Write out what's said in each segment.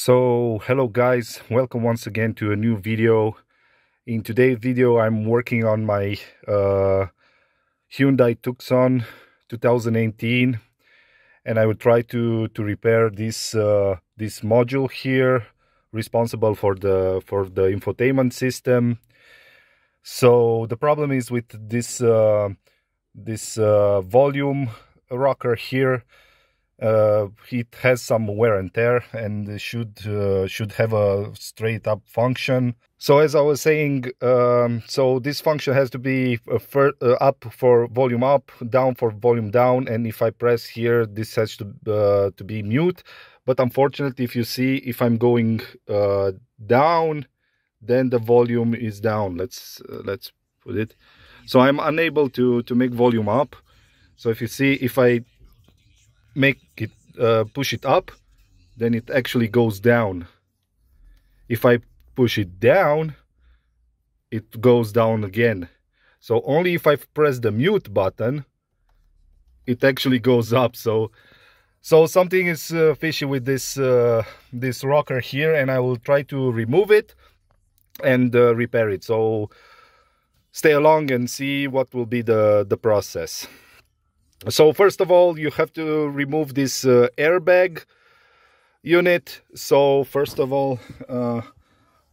So hello guys, welcome once again to a new video. In today's video I'm working on my Hyundai Tucson 2018, and I will try to repair this this module here responsible for the infotainment system. So the problem is with this volume rocker here. It has some wear and tear and should have a straight up function. So as I was saying, so this function has to be up for volume up, down for volume down, and if I press here, this has to be mute. But unfortunately, if you see, if I'm going down, then the volume is down. Let's put it. So I'm unable to make volume up. So if you see, if I make it push it up, then it actually goes down. If I push it down, it goes down again. So only if I press the mute button, it actually goes up. So something is fishy with this this rocker here, and I will try to remove it and repair it. So stay along and see what will be the process. So first of all, you have to remove this airbag unit. So first of all,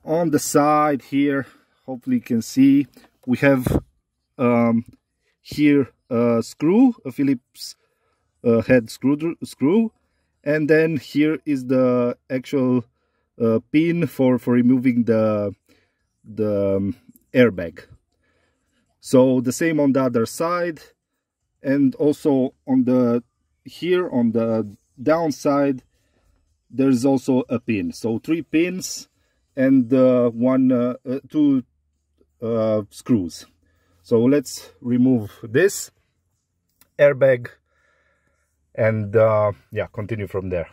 on the side here, hopefully you can see, we have here a screw, a Phillips head screw, and then here is the actual pin for removing the airbag. So the same on the other side. And also on the here on the downside, there's also a pin. So 3 pins and two screws. So let's remove this airbag and yeah, continue from there.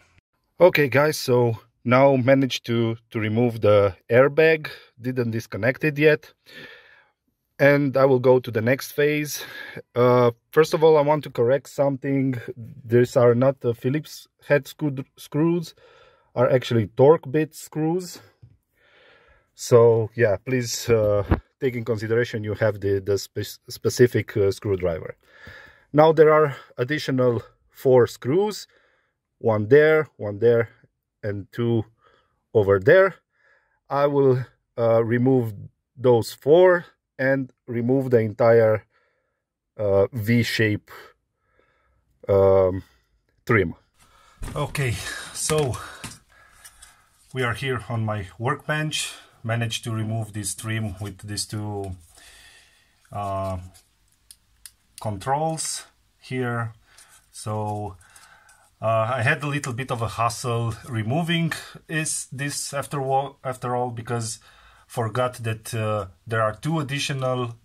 Okay guys, so now managed to remove the airbag. Didn't disconnect it yet. And I will go to the next phase. First of all, I want to correct something. These are not the Phillips head screws, are actually torque bit screws. So yeah, please take in consideration you have the specific screwdriver. Now there are additional 4 screws, one there, and 2 over there. I will remove those 4 and remove the entire V-shape trim. Okay, so we are here on my workbench. Managed to remove this trim with these 2 controls here. So I had a little bit of a hassle removing this after all, because forgot that there are 2 additional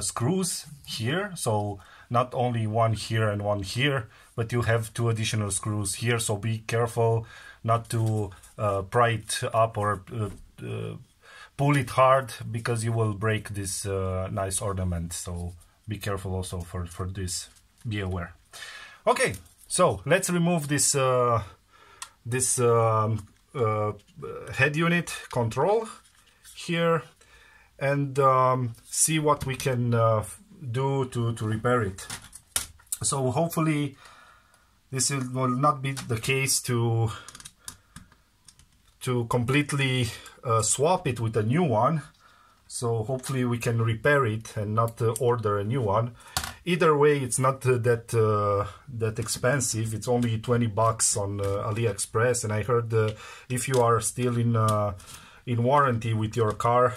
screws here. So not only one here and one here, but you have 2 additional screws here. So be careful not to pry it up or pull it hard, because you will break this nice ornament. So be careful also for this. Be aware. Okay, so let's remove this head unit control here and see what we can do to repair it. So hopefully this will not be the case to completely swap it with a new one. So hopefully we can repair it and not order a new one. Either way, it's not that expensive. It's only 20 bucks on AliExpress, and I heard if you are still in warranty with your car,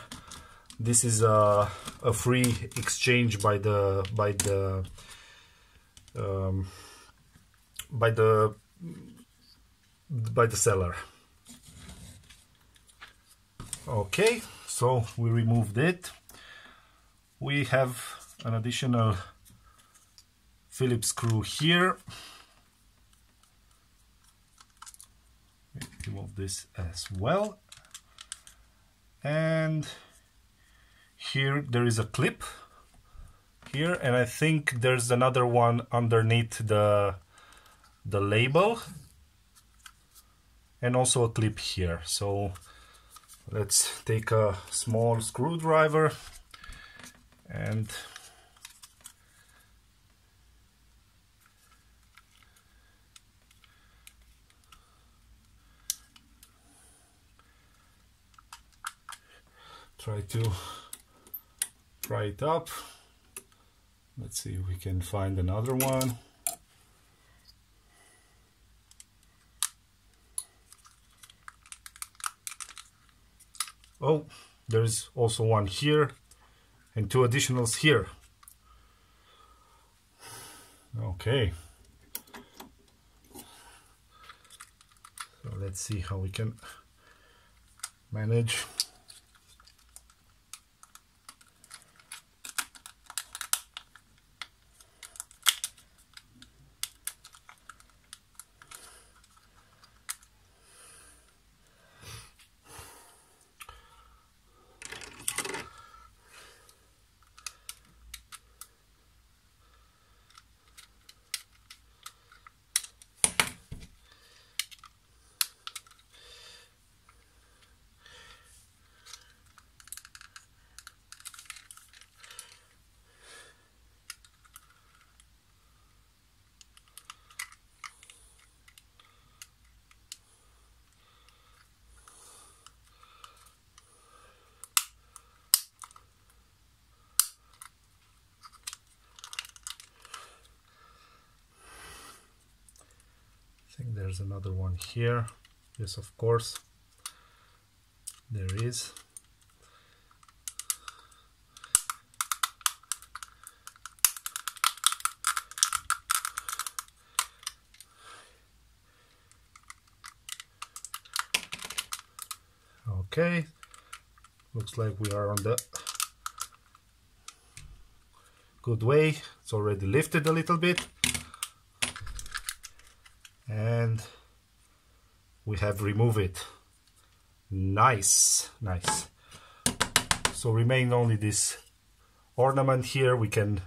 this is a free exchange by the seller. Okay, so we removed it. We have an additional Phillips screw here. Remove this as well. And here there is a clip here, and I think there's another one underneath the label. and also a clip here. So let's take a small screwdriver and try to pry it up. Let's see if we can find another one. Oh, there's also one here and two additionals here. Okay. So let's see how we can manage. I think there's another one here. Yes, of course, there is. Okay, looks like we are on the good way. It's already lifted a little bit. And we have removed it. Nice, nice. So remain only this ornament here. We can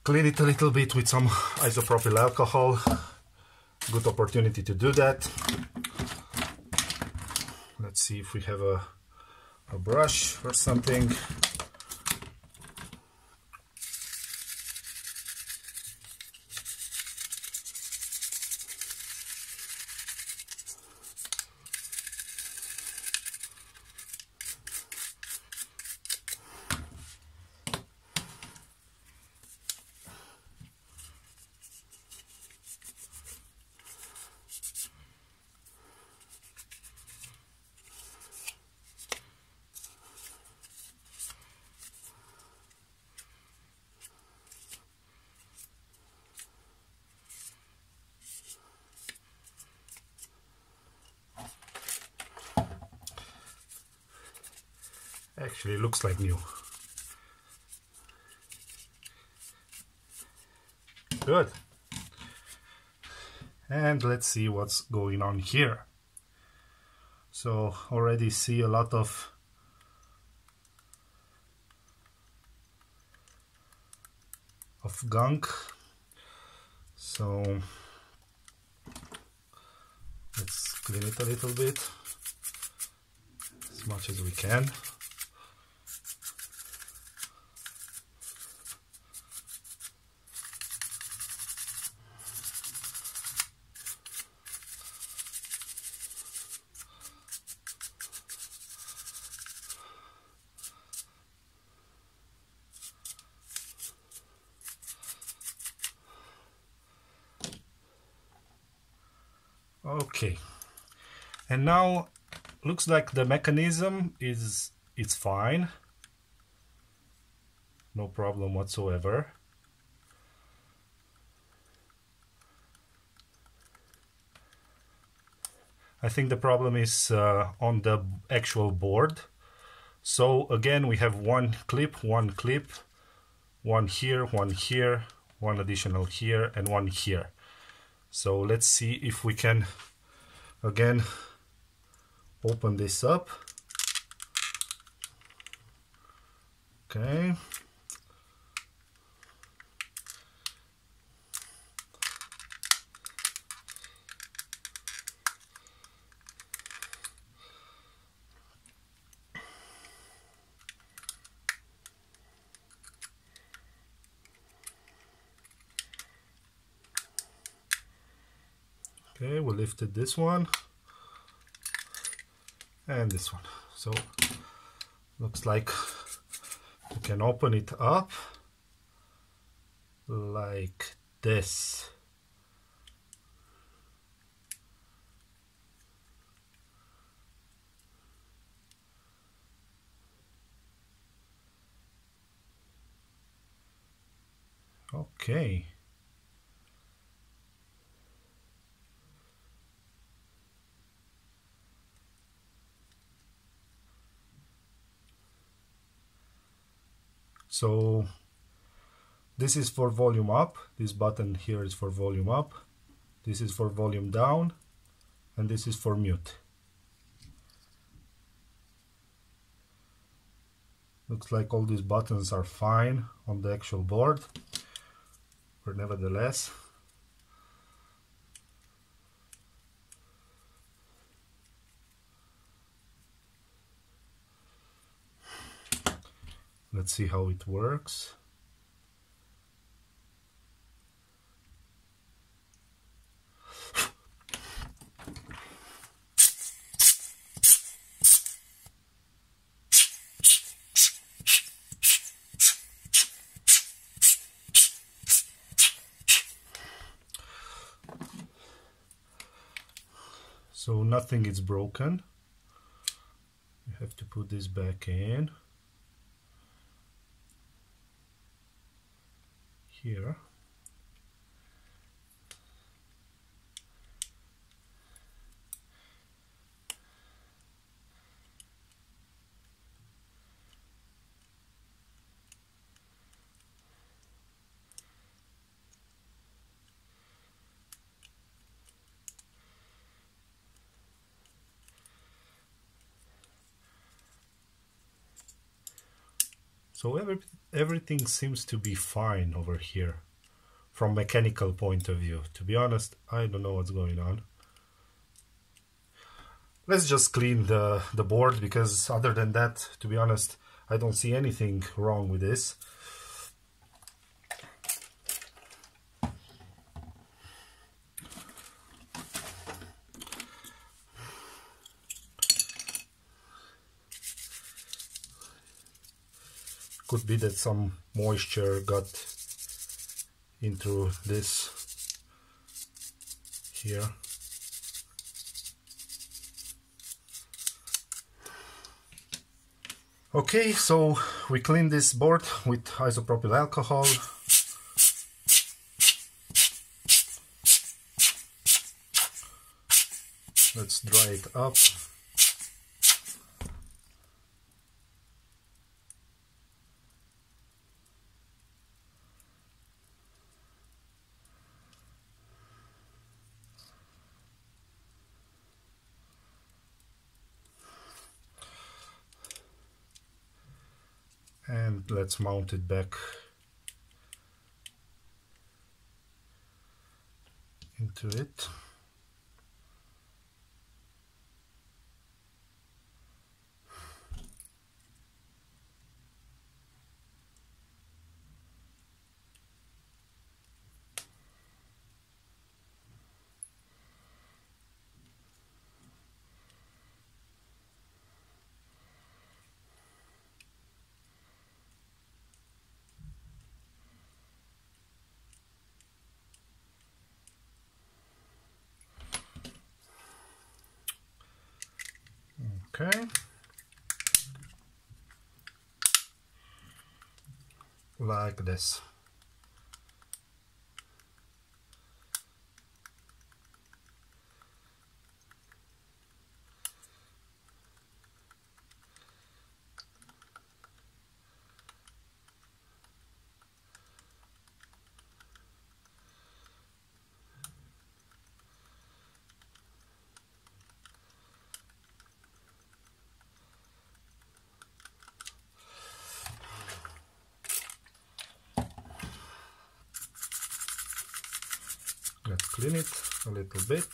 clean it a little bit with some isopropyl alcohol. Good opportunity to do that. Let's see if we have a brush or something. Actually looks like new. Good. And let's see what's going on here. So already see a lot of gunk. So let's clean it a little bit as much as we can. Okay, and now looks like the mechanism is fine, no problem whatsoever. I think the problem is on the actual board. So again, we have one clip, one here, one additional here, and one here. So let's see if we can again open this up. Okay. Okay, we lifted this one and this one. So looks like we can open it up like this. Okay. So this is for volume up, this button here is for volume up, this is for volume down, and this is for mute. Looks like all these buttons are fine on the actual board, but nevertheless. Let's see how it works. So nothing is broken. You have to put this back in here. So everything seems to be fine over here from mechanical point of view. To be honest, I don't know what's going on. Let's just clean the board, because other than that, to be honest, I don't see anything wrong with this. Could be that some moisture got into this here. Okay, so we clean this board with isopropyl alcohol. Let's dry it up. And let's mount it back into it. Okay. Like this. Let's clean it a little bit.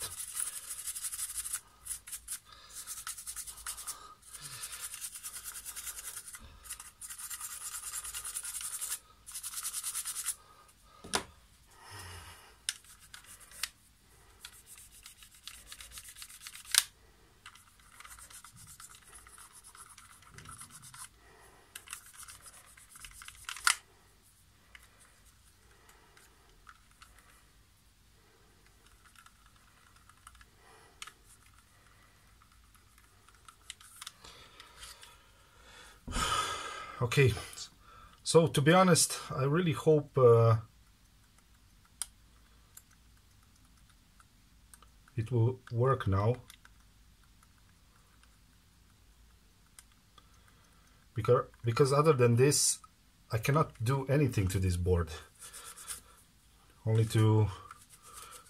Okay, so to be honest, I really hope it will work now, because other than this I cannot do anything to this board, only to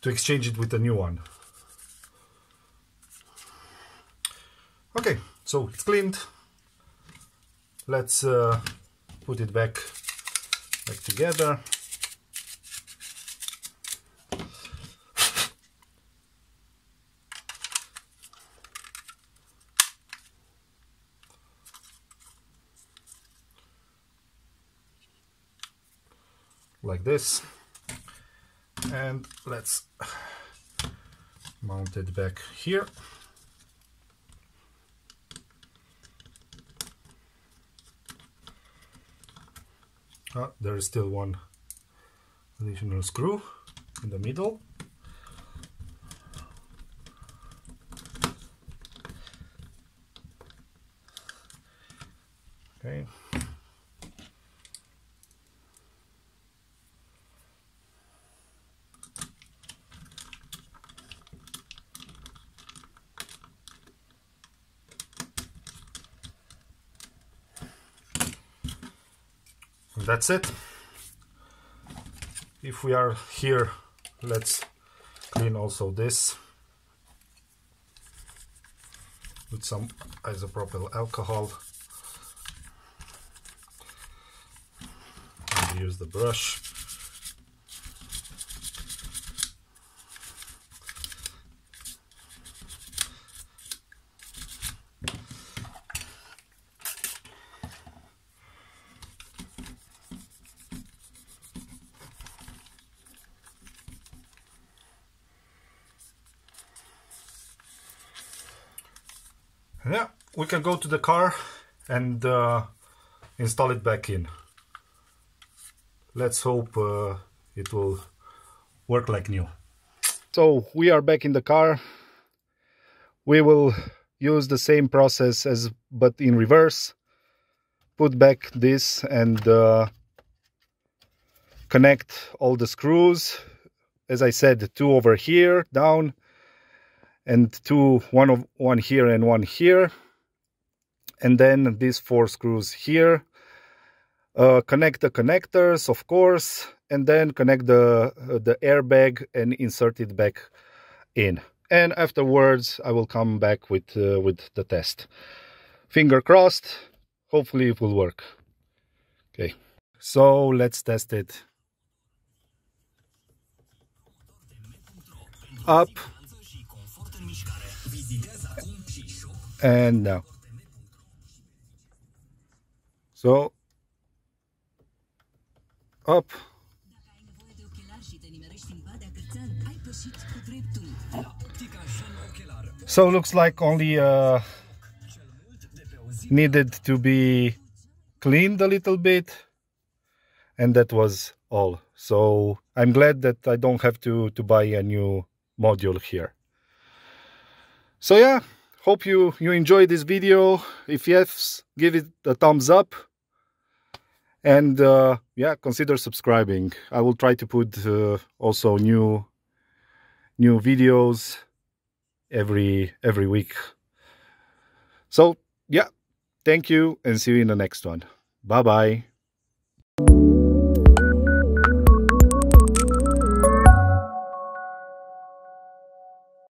exchange it with a new one. Okay, so it's cleaned. Let's put it back together. Like this, and let's mount it back here. There is still one additional screw in the middle. Okay. And that's it. If we are here, let's clean also this with some isopropyl alcohol and use the brush. Yeah, we can go to the car and install it back in. Let's hope it will work like new. So we are back in the car. We will use the same process but in reverse. Put back this and connect all the screws. As I said, 2 over here down, and one here and one here, and then these 4 screws here. Connect the connectors, of course, and then connect the airbag and insert it back in. And afterwards, I will come back with the test. Finger crossed. Hopefully, it will work. Okay, so let's test it. Up. And now. So, up. So looks like only needed to be cleaned a little bit, and that was all. So I'm glad that I don't have to buy a new module here. So yeah, hope you enjoyed this video. If yes, give it a thumbs up, and yeah, consider subscribing. I will try to put also new videos every week. So yeah, thank you and see you in the next one. Bye bye.